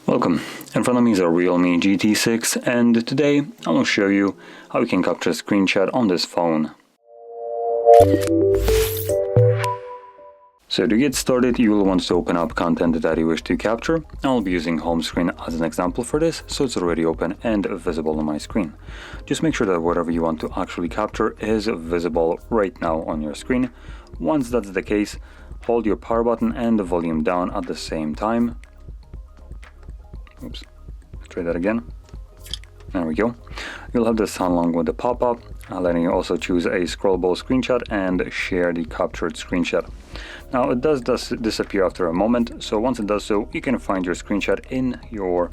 Welcome. In front of me is a REALME GT6, and today I will show you how you can capture a screenshot on this phone. So to get started, you will want to open up content that you wish to capture. I'll be using home screen as an example for this, so it's already open and visible on my screen. Just make sure that whatever you want to actually capture is visible right now on your screen. Once that's the case, hold your power button and the volume down at the same time. Oops, try that again. There we go. You'll have this along with the pop-up, letting you also choose a scrollable screenshot and share the captured screenshot. Now it does disappear after a moment, so once it does so, you can find your screenshot in your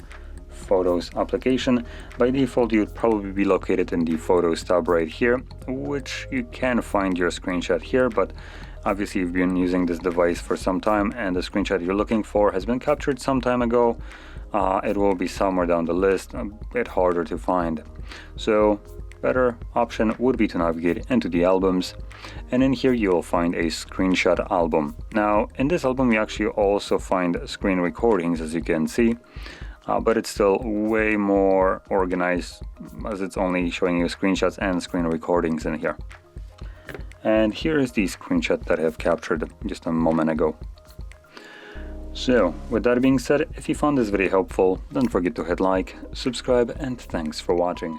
Photos application. By default, you'd probably be located in the Photos tab right here, which you can find your screenshot here, but obviously you've been using this device for some time and the screenshot you're looking for has been captured some time ago. It will be somewhere down the list, a bit harder to find. So better option would be to navigate into the albums, and in here you'll find a screenshot album. Now in this album you actually also find screen recordings, as you can see, but it's still way more organized as it's only showing you screenshots and screen recordings in here. And here is the screenshot that I have captured just a moment ago. So, with that being said, if you found this video helpful, don't forget to hit like, subscribe, and thanks for watching.